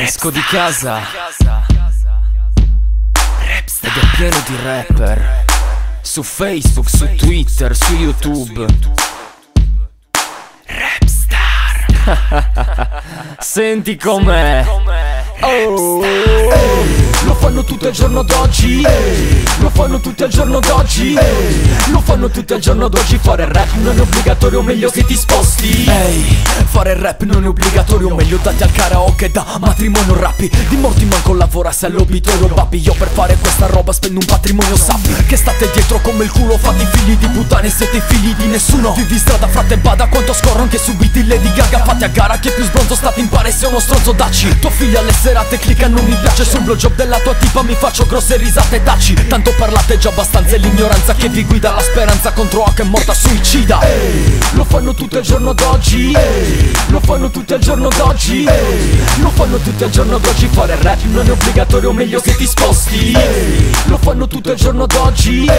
Esco di casa ed è pieno di rapper, su Facebook, su Twitter, su YouTube. Rapstar. Senti com'è. Oh, lo fanno tutto il giorno d'oggi, lo fanno tutto il giorno d'oggi, lo fanno tutto il giorno d'oggi. Fare rap non è obbligatorio, meglio che ti sposti. Fare rap non è obbligatorio, meglio dati al karaoke da matrimonio rappi. Di morti manco lavora se all'obitorio babbi. Io per fare questa roba spendo un patrimonio, sappi che state dietro come il culo. Fate i figli di puttane, siete figli di nessuno. Vivi strada, frate, bada quanto scorro anche su beat Lady Gaga. Fate a gara chi è più sbronzo, state in pare, sei uno stronzo, dacci. Tua figlia alle serate clicca non mi piace, sul blowjob della tua tipa mi faccio grosse risate, taci. Tanto parlate già abbastanza, è l'ignoranza che vi guida. La speranza contro A che è morta suicida. Lo fanno tutto il giorno d'oggi, lo fanno tutto il giorno d'oggi, lo fanno tutto il giorno d'oggi. Fare rap non è obbligatorio, meglio che ti sposti. Lo fanno tutto il giorno d'oggi,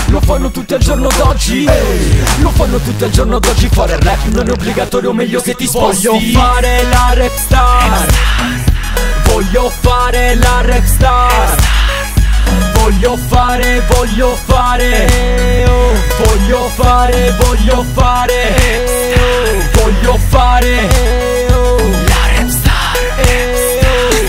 lo fanno tutto il giorno d'oggi, lo fanno tutto il giorno d'oggi. Fare rap non è obbligatorio, meglio che ti sposti. voglio fare la rapstar, Voglio fare la rapstar, voglio fare, voglio fare, voglio fare, voglio fare, voglio fare la rapstar,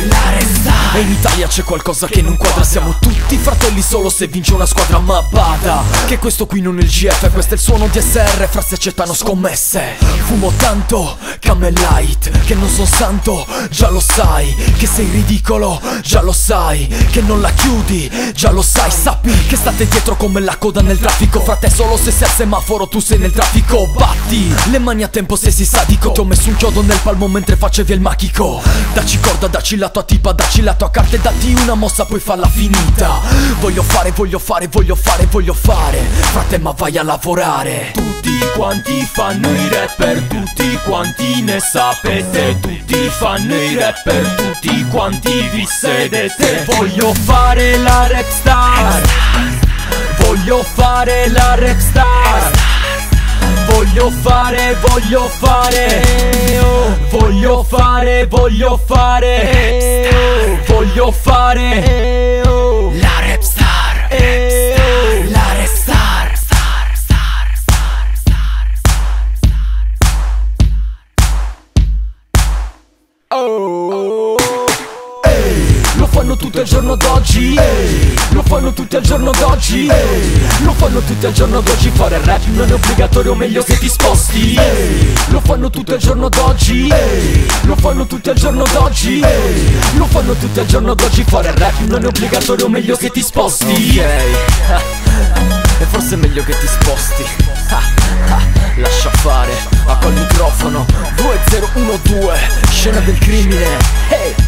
la rapstar. E in Italia c'è qualcosa che non quadra, siamo tutti fratelli solo se vince una squadra. Ma bada che questo qui non è il GF, questo è il suono di SR, fra se accettano scommesse. Fumo tanto Camel Light, che non son santo, già lo sai. Che sei ridicolo, già lo sai. Che non la chiudi, già lo sai. Sappi che state dietro come la coda nel traffico. Frate, solo se sei al semaforo tu sei nel traffico. Batti le mani a tempo se sei sadico. Ti ho messo un chiodo nel palmo mentre facevi il machico. Dacci corda, dacci la tua tipa, dacci la tua carta e datti una mossa, poi falla finita. Voglio fare, voglio fare, voglio fare, voglio fare. Frate, ma vai a lavorare. Tutti quanti fanno i rapper, tutti quanti ne sapete. Tutti fanno i rapper, tutti quanti vi sedete. Voglio fare la rapstar, voglio fare la rapstar, voglio fare, voglio fare, voglio fare, voglio fare, voglio fare la rapstar, la rapstar. Lo fanno tutto il giorno d'oggi, lo fanno tutto il giorno d'oggi, lo fanno tutto il giorno d'oggi. Fare rap non è obbligatorio, meglio che ti sposti. Lo fanno tutto il giorno d'oggi, lo fanno tutto il giorno d'oggi, lo fanno tutto il giorno d'oggi. Fare rap non è obbligatorio, meglio che ti sposti. e forse è meglio che ti sposti. Lascia fare, a col microfono 2012, scena del crimine. Hey!